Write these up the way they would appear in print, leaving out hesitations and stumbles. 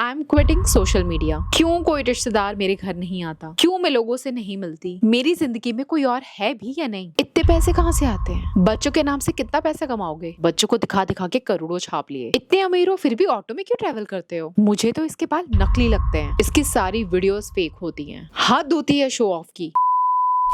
I am quitting social media. क्यों कोई रिश्तेदार मेरे घर नहीं आता? क्यों मैं लोगों से नहीं मिलती? मेरी जिंदगी में कोई और है भी या नहीं? इतने पैसे कहाँ से आते हैं? बच्चों के नाम से कितना पैसा कमाओगे? बच्चों को दिखा दिखा के करोड़ों छाप लिए। इतने अमीर हो फिर भी ऑटो में क्यों ट्रैवल करते हो? मुझे तो इसके बाल नकली लगते हैं। इसकी सारी वीडियोस फेक होती हैं। हद होती है शो ऑफ की।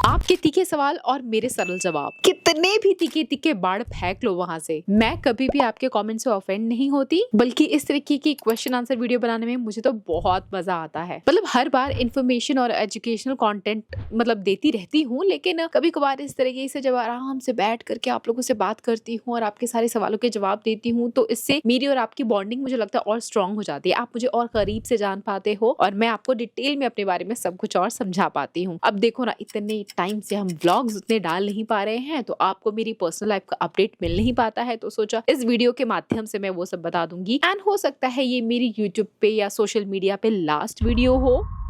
आपके तीखे सवाल और मेरे सरल जवाब। कितने भी तीखे तीखे बाढ़ फेंक लो वहां से, मैं कभी भी आपके कमेंट से ऑफेंड नहीं होती, बल्कि इस तरीके की क्वेश्चन आंसर वीडियो बनाने में मुझे तो बहुत मजा आता है। मतलब हर बार इन्फॉर्मेशन और एजुकेशनल कंटेंट देती रहती हूँ, लेकिन कभी कभार इस तरीके से जब आराम से बैठ करके आप लोगों से बात करती हूँ और आपके सारे सवालों के जवाब देती हूँ, तो इससे मेरी और आपकी बॉन्डिंग मुझे लगता है और स्ट्रांग हो जाती है। आप मुझे और करीब से जान पाते हो और मैं आपको डिटेल में अपने बारे में सब कुछ और समझा पाती हूँ। अब देखो ना, इतने टाइम से हम व्लॉग्स उतने डाल नहीं पा रहे हैं, तो आपको मेरी पर्सनल लाइफ का अपडेट मिल नहीं पाता है, तो सोचा इस वीडियो के माध्यम से मैं वो सब बता दूंगी। एंड हो सकता है ये मेरी यूट्यूब पे या सोशल मीडिया पे लास्ट वीडियो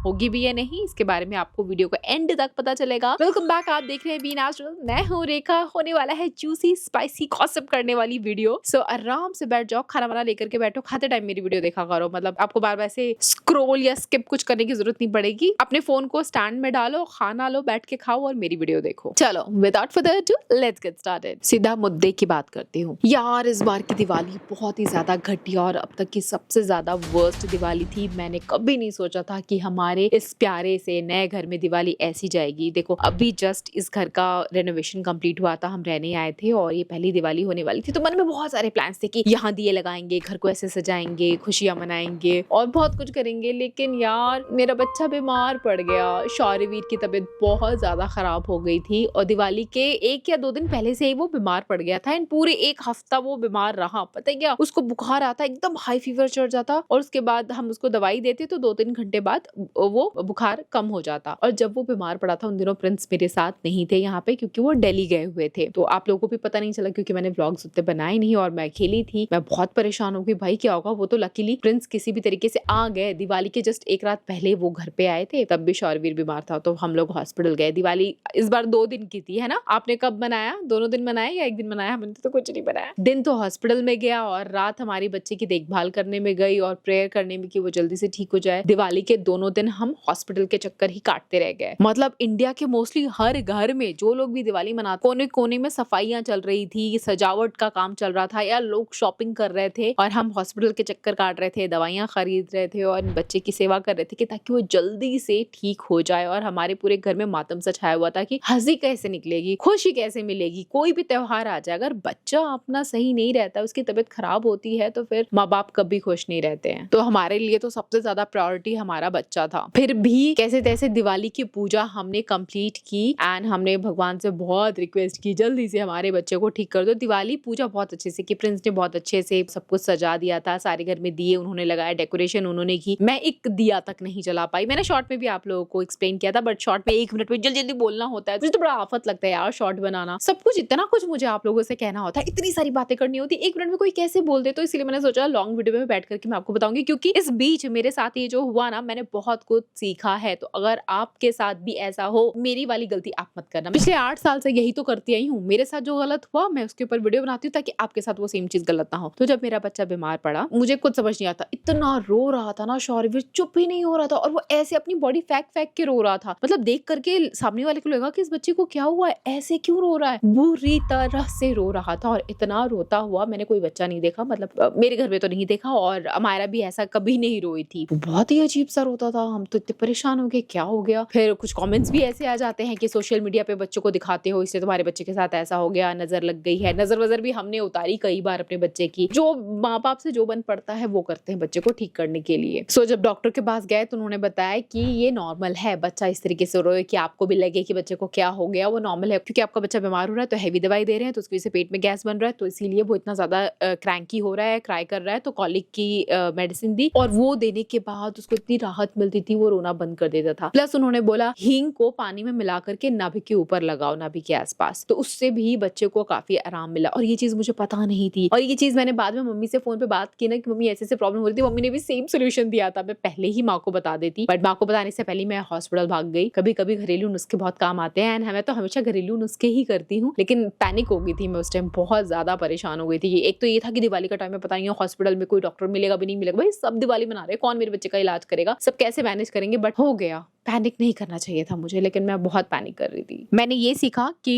होगी भी या नहीं, इसके बारे में आपको वीडियो को एंड तक पता चलेगा। वेलकम बैक, आप देख रहे हैं बी नेचुरल। मैं हूँ रेखा। होने वाला है जूसी स्पाइसी गॉसिप करने वाली वीडियो। सो आराम से बैठ जाओ, खाना वाना लेकर के बैठो, खाते टाइम मेरी वीडियो देखा करो। आपको बार बार से स्क्रॉल या स्किप कुछ करने की जरूरत नहीं पड़ेगी। अपने फोन को स्टैंड में डालो, खाना लो, बैठ के खाओ और मेरी वीडियो देखो। चलो without further ado let's get started. सीधा मुद्दे की बात करती हूँ। यार इस बार की दिवाली बहुत ही ज्यादा घटिया और अब तक की सबसे ज्यादा वर्स्ट दिवाली थी। मैंने कभी नहीं सोचा था कि हमारे इस प्यारे से नए घर में दिवाली ऐसी जाएगी। देखो अभी जस्ट इस घर का रेनोवेशन कंप्लीट हुआ था, हम रहने आए थे और ये पहली दिवाली होने वाली थी, तो मन में बहुत सारे प्लान्स थे कि यहाँ दिए लगाएंगे, घर को ऐसे सजाएंगे, खुशियां मनाएंगे और बहुत कुछ करेंगे। लेकिन यार मेरा बच्चा बीमार पड़ गया। शौर्यवीर की तबीयत बहुत ज्यादा खराब हो गई थी और दिवाली के 1 या 2 दिन पहले से ही वो बीमार पड़ गया था। एंड पूरे 1 हफ्ता वो बीमार रहा। पता है क्या, उसको बुखार आता, एकदम हाई फीवर चढ़ जाता और उसके बाद हम उसको दवाई देते तो 2-3 घंटे बाद वो बुखार कम हो जाता। और जब वो बीमार पड़ा था उन दिनों प्रिंस मेरे साथ नहीं थे यहाँ पे, क्योंकि वो दिल्ली गए हुए थे। तो आप लोगों को भी पता नहीं चला क्योंकि मैंने व्लॉग्स उतने बनाए नहीं और मैं अकेली थी। मैं बहुत परेशान हो गई, भाई क्या होगा। वो तो लकीली प्रिंस किसी भी तरीके से आ गए। दिवाली के जस्ट 1 रात पहले वो घर पे आए थे, तब भी शौर्यवीर बीमार था, तो हम लोग हॉस्पिटल गए। दिवाली इस बार 2 दिन की थी, है ना। आपने कब मनाया? दोनों दिन मनाया या 1 दिन मनाया? मैंने तो कुछ नहीं बनाया। दिन तो हॉस्पिटल में गया और रात हमारी बच्चे की देखभाल करने में गई और प्रेयर करने में कि वो जल्दी से ठीक हो जाए। दिवाली के दोनों दिन हम हॉस्पिटल के चक्कर ही काटते रह गए। इंडिया के मोस्टली हर घर में जो लोग भी दिवाली मनाते, कोने कोने में सफाइयां चल रही थी, सजावट का काम चल रहा था या लोग शॉपिंग कर रहे थे और हम हॉस्पिटल के चक्कर काट रहे थे, दवाइयां खरीद रहे थे और बच्चे की सेवा कर रहे थे कि ताकि वो जल्दी से ठीक हो जाए। और हमारे पूरे घर में मातम सा छाया हुआ था कि हंसी कैसे निकलेगी, खुशी कैसे मिलेगी, कोई भी त्योहार आ जाए, अगर बच्चा अपना सही नहीं रहता, उसकी तबीयत खराब होती है, तो फिर माँ बाप कभी खुश नहीं रहते हैं। तो हमारे लिए तो सबसे ज्यादा प्रायोरिटी हमारा बच्चा था। फिर भी कैसे तैसे दिवाली की पूजा हमने कंप्लीट की एंड हमने भगवान से बहुत रिक्वेस्ट की जल्दी से हमारे बच्चे को ठीक कर दो। दिवाली पूजा बहुत अच्छे से की, प्रिंस ने बहुत अच्छे से सब कुछ सजा दिया था, सारे घर में दिए उन्होंने लगाया, डेकोरेशन उन्होंने की। मैं एक दिया तक नहीं जला पाई। मैंने शॉर्ट में भी आप लोगों को एक्सप्लेन किया था, बट शॉर्ट में 1 मिनट में जल्दी जल्दी बोलना होता है, मुझे तो बड़ा आफत लगता है यार शॉर्ट बनाना। सब कुछ इतना कुछ मुझे आप लोगों से कहना होता है, इतनी सारी बातें करनी होती, 1 मिनट में कोई कैसे बोल दे। तो इसलिए मैंने सोचा लॉन्ग वीडियो में बैठ करके मैं आपको बताऊंगी, क्योंकि इस बीच मेरे साथ ये जो हुआ ना, मैंने बहुत कुछ सीखा है। तो अगर आपके साथ भी ऐसा हो, मेरी वाली गलती आप मत करना। पिछले 8 साल से यही तो करती आई हूँ। मेरे साथ जो गलत हुआ मैं उसके ऊपर वीडियो बनाती हूँ ताकि आपके साथ वो सेम चीज गलत ना हो। तो जब मेरा बच्चा बीमार पड़ा, मुझे कुछ समझ नहीं आता, इतना रो रहा था ना शौर्यवीर, चुप ही नहीं हो रहा था और वो ऐसे अपनी बॉडी फेंक फेंक के रो रहा था। देख करके सामने वाले को लगा कि इस बच्चे को क्या हुआ है, ऐसे क्यों रो रहा है। बुरी तरह से रो रहा था और इतना रोता हुआ मैंने कोई बच्चा नहीं देखा, मेरे घर में तो नहीं देखा और हमारा भी ऐसा कभी नहीं रोई थी। बहुत ही अजीब सा रोता था। हम तो इतने परेशान हो गए, क्या हो गया। फिर कुछ कमेंट्स भी ऐसे आ जाते हैं कि सोशल मीडिया पे बच्चों को दिखाते हो, इसलिए तुम्हारे बच्चे के साथ ऐसा हो गया, नजर लग गई है। नजर वजर भी हमने उतारी कई बार अपने बच्चे की। जो माँ बाप से जो बन पड़ता है वो करते हैं बच्चे को ठीक करने के लिए। सो जब डॉक्टर के पास गए तो उन्होंने बताया कि ये नॉर्मल है, बच्चा इस तरीके से रोए कि आपको भी लगे कि बच्चे को क्या हो गया, वो नॉर्मल है। क्योंकि आपका बच्चा बीमार हो रहा है तो हैवी दवाई दे रहे हैं, तो उसकी वजह से पेट में गैस बन रहा है, तो इसीलिए वो इतना ज्यादा क्रैंकी हो रहा है, क्राई कर रहा है। तो कॉलिक की मेडिसिन दी और वो देने के बाद उसको इतनी राहत मिलती थी वो रोना बंद कर देता था। प्लस उन्होंने बोला हींग को पानी में मिला करके नाभि के ऊपर लगाओ, नाभि के आसपास, तो उससे भी बच्चे को काफी आराम मिला। और ये चीज मुझे पता नहीं थी, और ये चीज मैंने बाद में मम्मी से फोन पे बात की ना कि मम्मी ऐसे प्रॉब्लम हो रही थी, मम्मी ने भी सेम सोल्यूशन दिया था। मैं पहले ही माँ को बता देती, बट माँ को बताने से पहले मैं हॉस्पिटल भाग गई। कभी कभी घरेलू नुस्खे बहुत काम आते हैं, एंड मैं तो हमेशा घरेलू नुस्खे ही करती हूँ। लेकिन पैनिक हो गई थी मैं उस टाइम, बहुत ज्यादा परेशान हो गई थी। एक तो ये था कि दिवाली का टाइम में पता नहीं हॉस्पिटल में कोई डॉक्टर मिलेगा भी नहीं मिलेगा, भाई सब दिवाली मना रहे, कौन मेरे बच्चे का इलाज करेगा, सब कैसे मैनेज करेंगे। बट हो गया, पैनिक नहीं करना चाहिए था मुझे, लेकिन मैं बहुत पैनिक कर रही थी। मैंने ये सीखा कि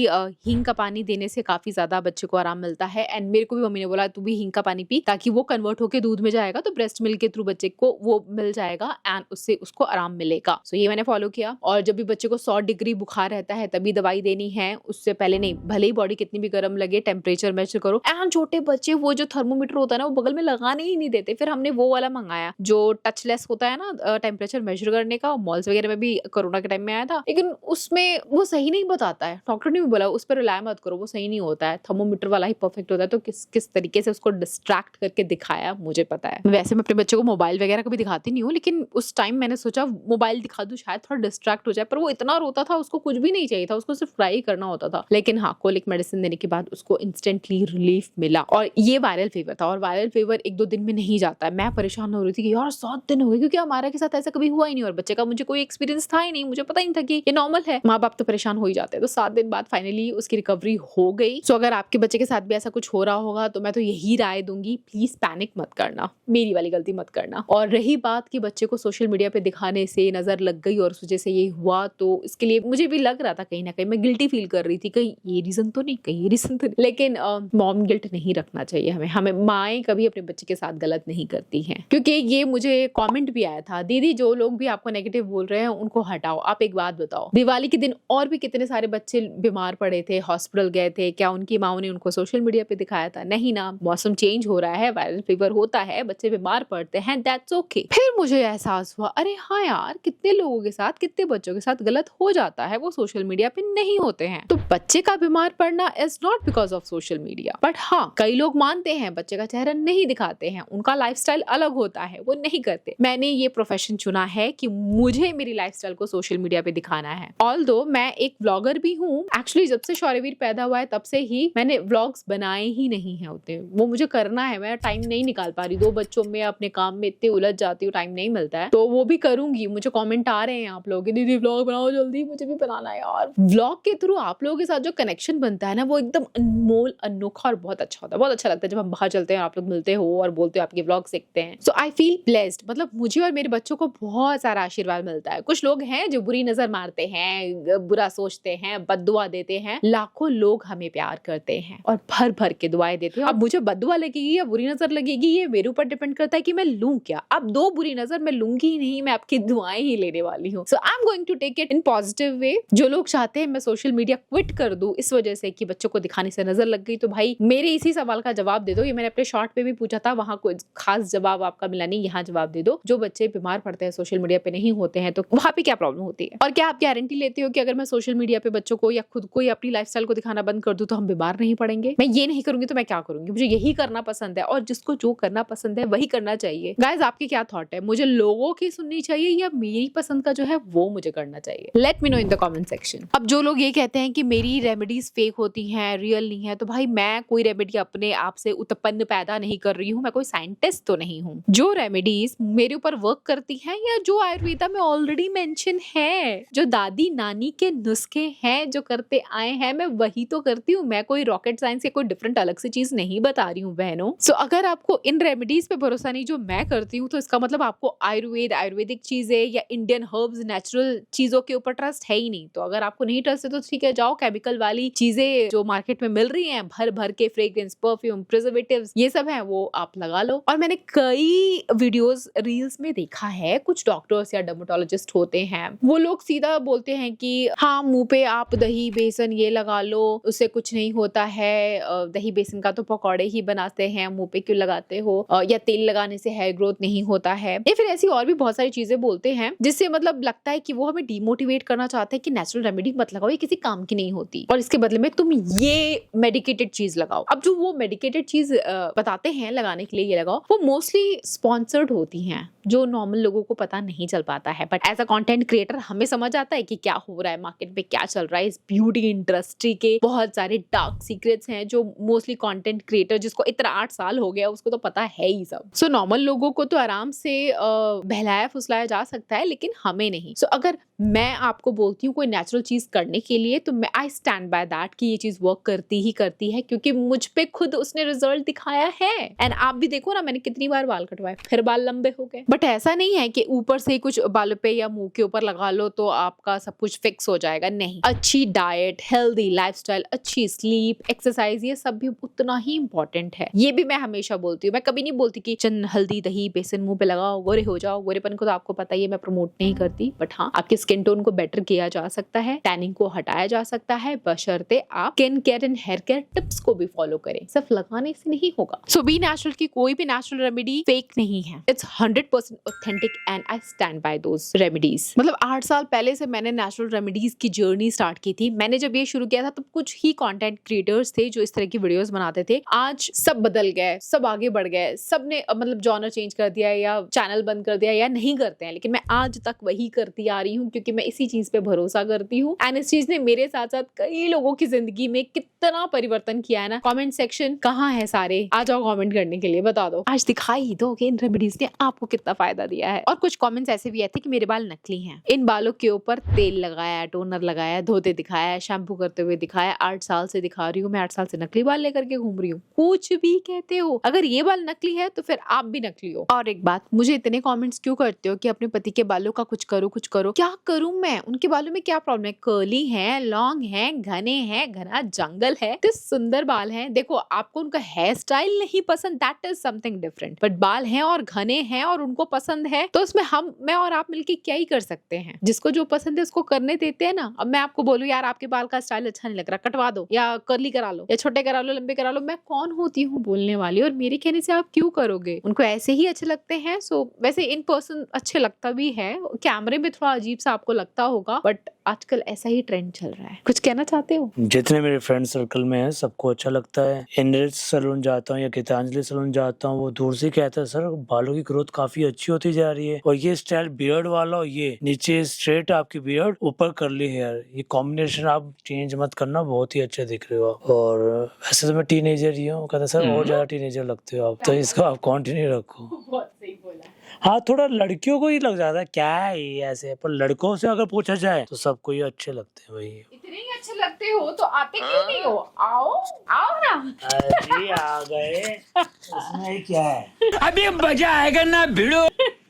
हींग का पानी देने से काफी ज्यादा बच्चे को आराम मिलता है। एंड मेरे को भी मम्मी ने बोला तू भी हींग का पानी पी, ताकि वो कन्वर्ट होकर दूध में जाएगा, तो ब्रेस्ट मिल्क के थ्रू बच्चे को वो मिल जाएगा एंड उससे उसको आराम मिलेगा। सो ये मैंने फॉलो किया। और जब भी बच्चे को 100 डिग्री बुखार रहता है तभी दवाई देनी है, उससे पहले नहीं। भले ही बॉडी कितनी भी गर्म लगे, टेम्परेचर मेजर करो। एंड छोटे बच्चे वो जो थर्मोमीटर होता है ना, वो बगल में लगाने ही नहीं देते। फिर हमने वो वाला मंगाया जो टचलेस होता है ना टेम्परेचर मेजर करने का, मॉल्स वगैरह में भी कोरोना के टाइम में आया था, लेकिन उसमें वो सही नहीं बताता है। डॉक्टर ने भी बोला उस पर रिलाय मत करो, वो सही नहीं होता है, थर्मोमीटर वाला ही परफेक्ट होता है। तो किस तरीके से उसको डिस्ट्रैक्ट करके दिखाया मुझे पता है। वैसे मैं अपने बच्चे को मोबाइल वगैरह कभी दिखाती नहीं हूँ, लेकिन उस टाइम मैंने सोचा मोबाइल दिखा दूं, शायद थोड़ा डिस्ट्रैक्ट हो जाए। पर वो इतना रोता था, उसको कुछ भी नहीं चाहिए था, उसको सिर्फ ट्राई करना होता था। लेकिन हाँ, कोलिक मेडिसिन देने के बाद उसको इंस्टेंटली रिलीफ मिला। और ये वायरल फीवर था, और वायरल फीवर 1-2 दिन में नहीं जाता है। मैं परेशान हो रही थी कि यार 7 दिन हो गए, क्योंकि हमारे के साथ ऐसा कभी हुआ ही नहीं, और बच्चे का मुझे कोई एक्सपीरियंस था ही नहीं, मुझे पता ही नहीं था कि ये नॉर्मल है। माँ बाप तो परेशान हो ही जाते हैं। तो 7 दिन बाद फाइनली उसकी रिकवरी हो गई। सो अगर आपके बच्चे के साथ भी ऐसा कुछ हो रहा होगा तो मैं तो यही राय दूंगी, प्लीज पैनिक मत करना, मेरी वाली गलती मत करना। और रही बात कि बच्चे को सोशल मीडिया पे दिखाने से नजर लग गई और उस वजह से ये हुआ, तो इसके लिए मुझे भी लग रहा था कहीं ना कहीं, मैं गिल्टी फील कर रही थी, कहीं ये रीजन तो नहीं, कहीं ये रीजन तो नहीं। लेकिन मॉम गिल्ट नहीं रखना चाहिए हमें माएँ कभी अपने बच्चे के साथ गलत नहीं करती हैं। क्योंकि ये मुझे कॉमेंट भी आया था, दीदी जो लोग भी आपको नेगेटिव बोल रहे हैं उनको हटाओ, आप एक बात बताओ, दिवाली के दिन और भी कितने सारे बच्चे बीमार पड़े थे, हॉस्पिटल गए थे, क्या उनकी माओ ने उनको सोशल मीडिया पे दिखाया था? नहीं ना। मौसम चेंज हो रहा है, वायरल फीवर होता है, बच्चे बीमार पड़ते हैं, दैट्स ओके। फिर मुझे एहसास हुआ, अरे हाँ यार, कितने लोगों के साथ, कितने बच्चों के साथ गलत हो जाता है, वो सोशल मीडिया पे नहीं होते हैं। तो बच्चे का बीमार पड़ना is not because of social media. But हाँ, कई लोग मानते हैं, बच्चे का चेहरा नहीं दिखाते हैं, उनका लाइफस्टाइल अलग होता है, वो नहीं करते। मैंने ये प्रोफेशन चुना है कि मुझे मेरी लाइफस्टाइल को सोशल मीडिया पे दिखाना है। ऑल्दो मैं एक व्लॉगर भी हूँ। एक्चुअली जब से शौर्यवीर पैदा हुआ है तब से ही मैंने व्लॉग्स बनाए ही नहीं है उतने, वो मुझे करना है, मैं टाइम नहीं निकाल पा रही, 2 बच्चों में अपने काम में इतने उलझ जाती हूँ, टाइम नहीं मिलता है। तो वो भी करूंगी। मुझे कमेंट आ रहे हैं आप लोग, दीदी व्लॉग बनाओ जल्दी, मुझे भी बनाना है यार। व्लॉग के थ्रू आप लोगों के साथ जो कनेक्शन बनता है ना, वो एकदम अनमोल, अनोखा और बहुत अच्छा होता है। बहुत अच्छा लगता है जब हम बाहर चलते हैं, आप लोग मिलते हो और बोलते हो, आपके व्लॉग देखते हैं। सो आई फील ब्लेस्ड। मतलब मुझे और मेरे बच्चों को बहुत सारा आशीर्वाद मिलता है। कुछ लोग हैं जो बुरी नजर मारते हैं, बुरा सोचते हैं, बद्दुआ देते हैं। लाखों लोग हमें प्यार करते हैं और भर भर के दुआएं देते हैं। अब मुझे बद्दुआ लगेगी या बुरी नजर लगेगी, ये मेरे ऊपर डिपेंड करता है कि मैं लूं क्या। अब 2 बुरी नजर मैं लूंगी ही नहीं, मैं आपकी दुआएं ही लेने वाली हूँ। So I am going to take it in positive way. जो लोग चाहते हैं मैं सोशल मीडिया क्विट कर दूं इस वजह से कि बच्चों को दिखाने से नजर लग गई, तो भाई मेरे इसी सवाल का जवाब दे दो। ये मैंने अपने शॉर्ट पे भी पूछा था, वहां कोई खास जवाब आपका मिला नहीं, यहाँ जवाब दे दो। जो बच्चे बीमार पड़ते हैं, सोशल मीडिया पे नहीं होते हैं, तो वहां पे क्या प्रॉब्लम होती है? और क्या आप गारंटी लेते हो कि अगर मैं सोशल मीडिया पे बच्चों को या खुद को या अपनी लाइफस्टाइल को दिखाना बंद कर दूं तो हम बीमार नहीं पड़ेंगे? मैं ये नहीं करूंगी तो मैं क्या करूंगी? मुझे यही करना पसंद है, और जिसको जो करना पसंद है वही करना चाहिए। गाइस, आपके क्या थॉट है? मुझे लोगों की सुननी चाहिए या मेरी पसंद का जो है वो मुझे करना चाहिए? Let me know in the comment section. अब जो लोग ये कहते हैं कि मेरी रेमेडीज फेक होती हैं, रियल नहीं है, तो भाई मैं कोई रेमेडी अपने आप से उत्पन्न पैदा नहीं कर रही हूँ, मैं कोई साइंटिस्ट तो नहीं हूँ। जो रेमेडीज मेरे ऊपर वर्क करती हैं या जो आयुर्वेदा में ऑलरेडी मेंशन है, जो दादी नानी के नुस्खे हैं, जो करते आए हैं, मैं वही तो करती हूँ। मैं कोई रॉकेट साइंस या कोई डिफरेंट अलग से चीज नहीं बता रही हूँ बहनों। सो अगर आपको इन रेमेडीज पे भरोसा नहीं जो मैं करती हूँ, तो इसका मतलब आपको आयुर्वेदिक चीजें या इंडियन हर्ब्स, नेचुरल चीजों के ऊपर ट्रस्ट है ही नहीं। तो अगर आपको नहीं ट्रस्ट है तो ठीक है, जाओ केमिकल वाली चीजें जो मार्केट में मिल रही हैं, भर भर के फ्रेग्रेंस, परफ्यूम, प्रिजर्वेटिव्स, ये सब है, वो आप लगा लो। और मैंने कई वीडियोस, रील्स में देखा है, कुछ डॉक्टर्स या डर्मेटोलॉजिस्ट होते हैं वो लोग सीधा बोलते हैं कि हाँ मुंह पे आप दही बेसन ये लगा लो, उससे कुछ नहीं होता है, दही बेसन का तो पकौड़े ही बनाते हैं, मुंह पे क्यों लगाते हो, या तेल लगाने से हेयर ग्रोथ नहीं होता है, या फिर ऐसी और भी बहुत सारी चीजें बोलते हैं जिससे मतलब लगता है कि वो हमें डिमोटिवेट करना चाहते हैं कि नेचुरल रेमेडी मत लगाओ, ये किसी काम की नहीं होती और इसके बदले में तुम ये मेडिकेटेड चीज लगाओ। अब जो वो मेडिकेटेड चीज बताते हैं लगाने के लिए ये लगाओ, वो मोस्टली स्पॉन्सर्ड होती हैं जो नॉर्मल लोगों को पता नहीं चल पाता है। But as a content creator हमें समझ आता है कि क्या हो रहा है मार्केट में, क्या चल रहा है। इस ब्यूटी इंडस्ट्री के बहुत सारे डार्क सीक्रेट्स हैं जो मोस्टली कंटेंट क्रिएटर जिसको इतना 8 साल हो गया उसको तो पता है ही सब। सो नॉर्मल लोगों को तो आराम से बहलाया फुसलाया जा सकता है लेकिन हमें नहीं। सो अगर मैं आपको बोलती हूँ कोई नेचुरल चीज करने के लिए तो मैं आई स्टैंड बाय दैट कि ये चीज वर्क करती है क्योंकि मुझ पे खुद उसने रिजल्ट दिखाया है। एंड आप भी देखो ना, मैंने कितनी बार बाल कटवाए फिर बाल लंबे हो गए। बट ऐसा नहीं है कि ऊपर से कुछ बालों पे या मुंह के ऊपर लगा लो तो आपका सब कुछ फिक्स हो जाएगा, नहीं। अच्छी डाइट, हेल्दी लाइफस्टाइल, अच्छी स्लीप, एक्सरसाइज, ये सब भी उतना ही इंपॉर्टेंट है। ये भी मैं हमेशा बोलती हूँ। मैं कभी नहीं बोलती कि चंद हल्दी दही बेसन मुंह पे लगाओ गोरे हो जाओ। गोरेपन को तो आपको पता ही है मैं प्रमोट नहीं करती, बट हाँ आपके स्किन टोन को बेटर किया जा सकता है, टैनिंग को हटाया जा सकता है, बशर्ते आप skin care and hair care tips को भी फॉलो करें। सिर्फ लगाने से नहीं होगा। सो बी नेचुरल की कोई भी नेचुरल रेमेडी फेक नहीं है, it's 100% authentic and I stand by those remedies. मतलब 8 साल पहले से मैंने नेचुरल रेमेडीज की जर्नी स्टार्ट की थी। मैंने जब ये शुरू किया था तब कुछ ही कंटेंट क्रिएटर्स थे जो इस तरह की वीडियोस बनाते थे। आज सब बदल गए, सब आगे बढ़ गए, सबने मतलब जॉनर चेंज कर दिया या चैनल बंद कर दिया या नहीं करते हैं, लेकिन मैं आज तक वही करती आ रही हूँ क्योंकि मैं इसी चीज पे भरोसा करती हूँ। एंड इस चीज ने मेरे साथ साथ कई लोगों की जिंदगी में कितना परिवर्तन किया है ना। कमेंट सेक्शन कहाँ है सारे, आ जाओ कमेंट करने के लिए, बता दो आज दिखाई ही दो कि इन रेमेडीज ने आपको कितना फायदा दिया है। और कुछ कमेंट्स ऐसे भी आए थे कि मेरे बाल नकली हैं, इन बालों के ऊपर तेल लगाया, टोनर लगाया, धोते दिखाया, शैम्पू करते हुए दिखाया, 8 साल से दिखा रही हूँ, मैं 8 साल से नकली बाल लेकर के घूम रही हूँ। कुछ भी कहते हो, अगर ये बाल नकली है तो फिर आप भी नकली हो। और एक बात, मुझे इतने कमेंट्स क्यों करते हो कि अपने पति के बालों का कुछ करो कुछ करो। क्या करूं मैं? उनके बालों में क्या प्रॉब्लम है? कर्ली है, लॉन्ग है, घने हैं, घना जंगल है, तो सुंदर बाल हैं। देखो आपको उनका हेयर स्टाइल नहीं पसंद, that is something different, but बाल हैं और घने हैं और उनको पसंद है तो उसमें मैं और आप मिलके क्या ही कर सकते हैं। जिसको जो पसंद है उसको करने देते हैं ना। अब मैं आपको बोलूं यार आपके बाल का स्टाइल अच्छा नहीं लग रहा, कटवा दो या कर्ली करा लो या छोटे करा लो, लंबे करा लो, मैं कौन होती हूँ बोलने वाली? और मेरे कहने से आप क्यों करोगे? उनको ऐसे ही अच्छे लगते हैं। सो वैसे इन पर्सन अच्छे लगता भी है, कैमरे में थोड़ा अजीब सा आपको लगता होगा, बट आजकल ऐसा ही ट्रेंड चल रहा है। कुछ कहना चाहते हो? जितने मेरे फ्रेंड सर्कल में है सबको अच्छा लगता है। इंद्रित सैलून जाता हूँ या गीतांजलि सैलून जाता हूँ, वो दूर से कहता है सर बालों की ग्रोथ काफी अच्छी होती जा रही है, और ये स्टाइल बियर्ड वाला, ये नीचे स्ट्रेट आपकी बियर्ड, ऊपर कर्ली हेयर, ये कॉम्बिनेशन आप चेंज मत करना, बहुत ही अच्छे दिख रहे हो। और वैसे तो मैं टीनेजर ही हूँ, कहता सर और ज्यादा टीनेजर लगते हो आप, तो इसको आप कंटिन्यू रखो। बहुत सही बोला। हाँ थोड़ा लड़कियों को ही लग जाता है क्या है ये ऐसे, पर लड़कों से अगर पूछा जाए तो सबको ही अच्छे लगते हैं भाई। इतने ही अच्छे लगते हो तो आते क्यों नहीं हो? आओ आओ ना। अरे आ गए, इसमें क्या है? अभी मजा आएगा ना भिड़ो।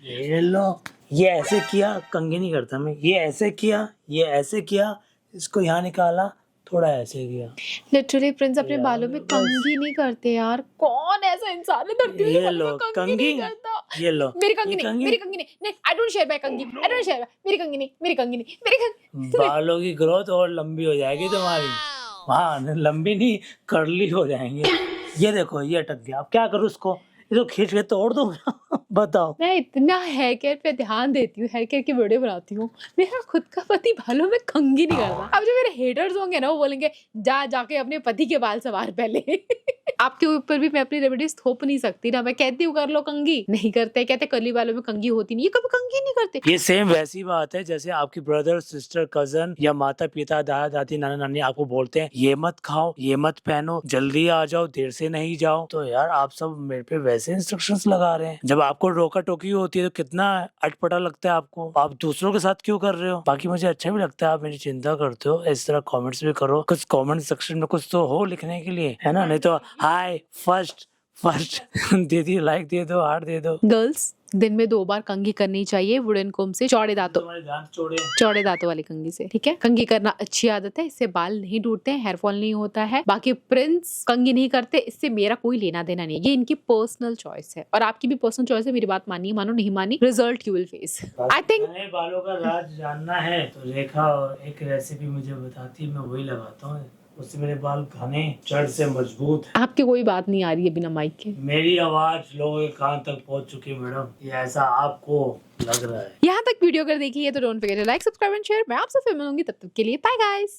ये लो, ये ऐसे किया, कंघी नहीं करता मैं, ये ऐसे किया, ये ऐसे किया, इसको यहाँ निकाला, थोड़ा ऐसे किया। लिटरली प्रिंस अपने बालों में कंघी नहीं करते यार। कौन ऐसा इंसान है धरती पे ये लो कंघी, ये लो मेरी कंघी नहीं, मेरी कंघी नहीं, आई डोंट शेयर माय कंघी, आई डोंट शेयर, मेरी कंघी नहीं, मेरी कंघी नहीं, मेरी कंघी। बालों की ग्रोथ और लंबी हो जाएगी तुम्हारी। हाँ लंबी नहीं, कर्ली हो जाएंगे। ये देखो ये अटक गया, अब क्या करूँ उसको? ये तो खींच के तोड़ दूंगा। बताओ। मैं इतना हेयर केयर पे ध्यान देती हूँ, हेयर केयर की वीडियो बनाती हूँ, मेरा खुद का पति बालों में कंघी नहीं करता। अब जो मेरे हेटर्स होंगे ना वो बोलेंगे जाके अपने पति के बाल संवार पहले। आपके ऊपर भी मैं अपनी रेमेडीज थोप नहीं सकती ना। मैं कहती हूँ कर लो कंघी, नहीं करते। कहते कर्ली बालों में कंघी होती नहीं, ये कभी कंघी नहीं करते। ये सेम वैसी बात है जैसे आपकी ब्रदर सिस्टर कजन या माता पिता दादा दादी नाना नानी आपको बोलते हैं ये मत खाओ, ये मत पहनो, जल्दी आ जाओ, देर से नहीं जाओ। तो यार आप सब मेरे पे वैसे इंस्ट्रक्शंस लगा रहे हैं। जब आपको रोका टोकी होती है तो कितना अटपटा लगता है आपको, आप दूसरों के साथ क्यों कर रहे हो? बाकी मुझे अच्छा भी लगता है आप मेरी चिंता करते हो, इस तरह कमेंट्स भी करो, कुछ कमेंट सेक्शन में कुछ तो हो लिखने के लिए, है ना? नहीं तो हाय फर्स्ट फर्स्ट दीदी लाइक दे दो, हार्ट दे दो। गर्ल्स दिन में 2 बार कंघी करनी चाहिए वुडन कोम से, चौड़े दांतों तुम्हारे दांत चौड़े हैं। चौड़े दांतों वाली कंघी से, ठीक है। कंघी करना अच्छी आदत है, इससे बाल नहीं टूटते हैं, हेयर फॉल नहीं होता है। बाकी प्रिंस कंघी नहीं करते, इससे मेरा कोई लेना देना नहीं है, ये इनकी पर्सनल चॉइस है और आपकी भी पर्सनल चॉइस है। मेरी बात मानिए, मानो नहीं मानी, result you will face. I think नए बालों का राज जानना है तो रेखा एक रेसिपी मुझे बताती है, मैं वही लगाता हूँ, उससे मेरे बाल घने जड़ से मजबूत है। आपकी कोई बात नहीं आ रही है बिना माइक के। मेरी आवाज लोगों के कान तक पहुंच चुकी है मैडम, ये ऐसा आपको लग रहा है? यहाँ तक वीडियो अगर देखी है तो don't forget to like, subscribe and share. मैं आपसे फिर मिलूंगी, तब तक के लिए बाय गाइस।